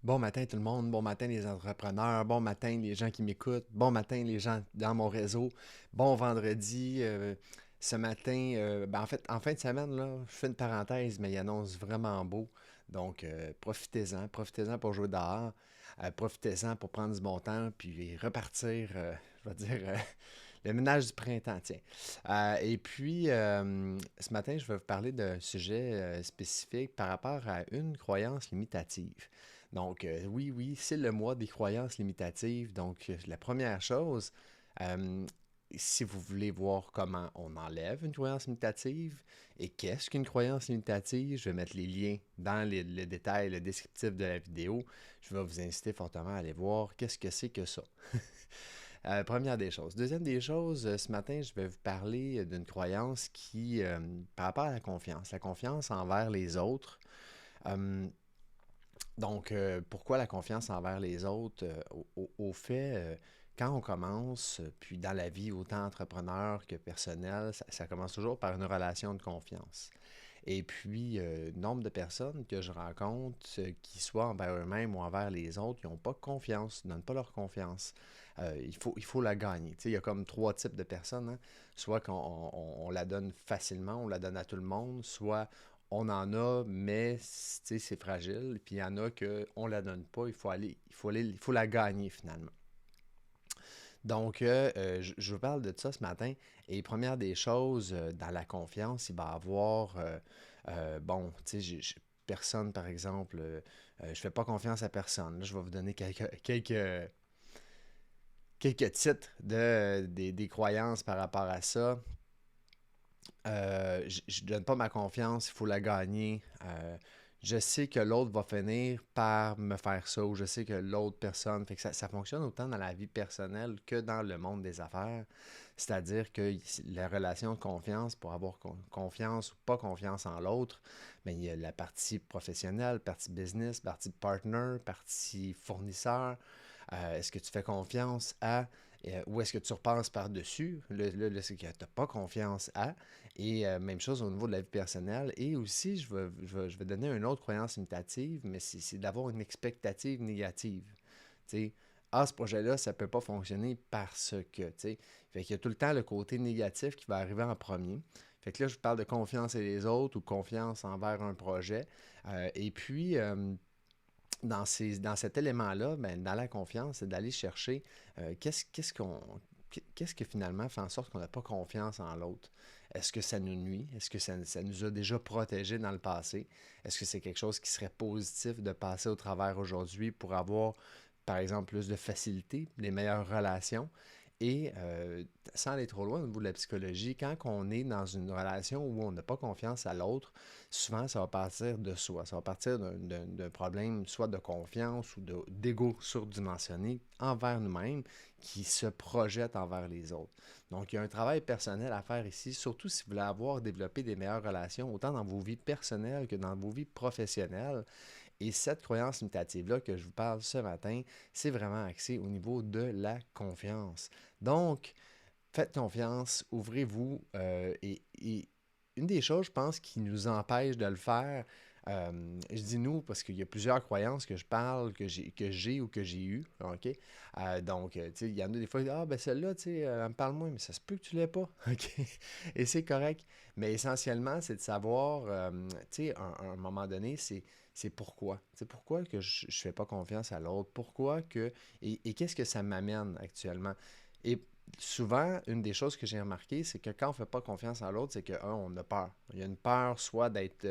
Bon matin tout le monde, bon matin les entrepreneurs, bon matin les gens qui m'écoutent, bon matin les gens dans mon réseau, bon vendredi. Ce matin, en fait, en fin de semaine, là, je fais une parenthèse, mais il annonce vraiment beau. Donc, profitez-en pour jouer dehors, profitez-en pour prendre du bon temps, puis repartir, je vais dire, le ménage du printemps, tiens. Ce matin, je vais vous parler d'un sujet spécifique par rapport à une croyance limitative. Donc, oui, c'est le mois des croyances limitatives. Donc, la première chose, euh, si vous voulez voir comment on enlève une croyance limitative et qu'est-ce qu'une croyance limitative, je vais mettre les liens dans le détail, le descriptif de la vidéo. Je vais vous inciter fortement à aller voir qu'est-ce que c'est que ça. Première des choses. Deuxième des choses, ce matin, je vais vous parler d'une croyance qui, par rapport à la confiance envers les autres. Euh, Pourquoi la confiance envers les autres? Au fait, quand on commence, puis dans la vie, autant entrepreneur que personnel, ça commence toujours par une relation de confiance. Et puis, nombre de personnes que je rencontre, qui soient envers eux-mêmes ou envers les autres, ils n'ont pas confiance, ne donnent pas leur confiance. Il faut la gagner. Tu sais, il y a comme trois types de personnes, hein. Soit qu'on la donne facilement, on la donne à tout le monde, soit on en a, mais c'est fragile. Puis il y en a qu'on ne la donne pas, il faut la gagner finalement. Donc, je vous parle de ça ce matin. Et première des choses, dans la confiance, il va y avoir, bon, tu sais, personne, par exemple, je ne fais pas confiance à personne. Là, je vais vous donner quelques titres des croyances par rapport à ça. Je ne donne pas ma confiance, il faut la gagner. Je sais que l'autre va finir par me faire ça, ou je sais que l'autre personne. Fait que ça fonctionne autant dans la vie personnelle que dans le monde des affaires. C'est-à-dire que la relation de confiance, pour avoir confiance ou pas confiance en l'autre, ben, il y a la partie professionnelle, partie business, partie partner, partie fournisseur. Est-ce que tu fais confiance à, ou est-ce que tu repasses par-dessus? Là, c'est que tu n'as pas confiance à. Et même chose au niveau de la vie personnelle. Et aussi, je vais donner une autre croyance imitative, mais c'est d'avoir une expectative négative. Tu sais, ce projet-là, ça ne peut pas fonctionner parce que, tu sais. Fait qu'il y a tout le temps le côté négatif qui va arriver en premier. Fait que là, je parle de confiance et les autres ou confiance envers un projet. Et puis, dans cet élément-là, ben, dans la confiance, c'est d'aller chercher qu'est-ce que finalement fait en sorte qu'on n'a pas confiance en l'autre. Est-ce que ça nous nuit? Est-ce que ça nous a déjà protégés dans le passé? Est-ce que c'est quelque chose qui serait positif de passer au travers aujourd'hui pour avoir, par exemple, plus de facilité, des meilleures relations? Et sans aller trop loin au niveau de la psychologie, quand on est dans une relation où on n'a pas confiance à l'autre, souvent ça va partir de soi. Ça va partir d'un problème soit de confiance ou d'ego surdimensionné envers nous-mêmes qui se projette envers les autres. Donc il y a un travail personnel à faire ici, surtout si vous voulez avoir développé des meilleures relations, autant dans vos vies personnelles que dans vos vies professionnelles. Et cette croyance imitative-là que je vous parle ce matin, c'est vraiment axé au niveau de la confiance. Donc, faites confiance, ouvrez-vous. Et une des choses, je pense, qui nous empêche de le faire, je dis nous parce qu'il y a plusieurs croyances que je parle, que j'ai ou que j'ai eues. OK? Tu sais, il y en a des fois, ah, ben celle-là, tu sais, elle me parle moins, mais ça se peut que tu l'aies pas. OK? Et c'est correct. Mais essentiellement, c'est de savoir, tu sais, à un moment donné, c'est pourquoi. C'est pourquoi que je ne fais pas confiance à l'autre. Pourquoi que. Et qu'est-ce que ça m'amène actuellement? Et souvent, une des choses que j'ai remarqué, c'est que quand on ne fait pas confiance à l'autre, c'est que, on a peur. Il y a une peur soit d'être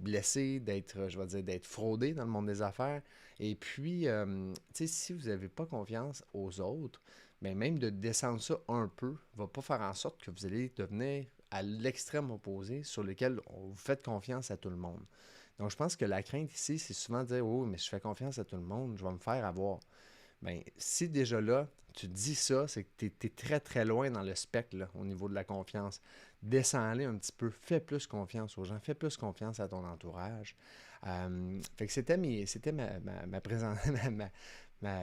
blessé, d'être, je vais dire, d'être fraudé dans le monde des affaires. Et puis, tu sais, si vous n'avez pas confiance aux autres, ben même de descendre ça un peu va pas faire en sorte que vous allez devenir à l'extrême opposé sur lequel vous faites confiance à tout le monde. Donc, je pense que la crainte ici, c'est souvent de dire, oh, mais je fais confiance à tout le monde, je vais me faire avoir. Ben, si déjà là, tu dis ça, c'est que tu es très très loin dans le spectre là, au niveau de la confiance. Descends-les un petit peu, fais plus confiance aux gens, fais plus confiance à ton entourage. Fait que c'était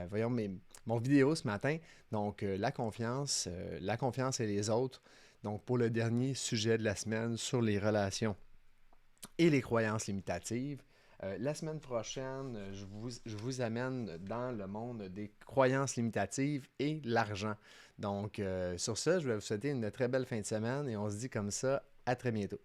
voyons, mon vidéo ce matin. Donc, la confiance et les autres. Donc, pour le dernier sujet de la semaine sur les relations et les croyances limitatives. La semaine prochaine, je vous amène dans le monde des croyances limitatives et l'argent. Donc, sur ça, je vais vous souhaiter une très belle fin de semaine et on se dit comme ça, à très bientôt.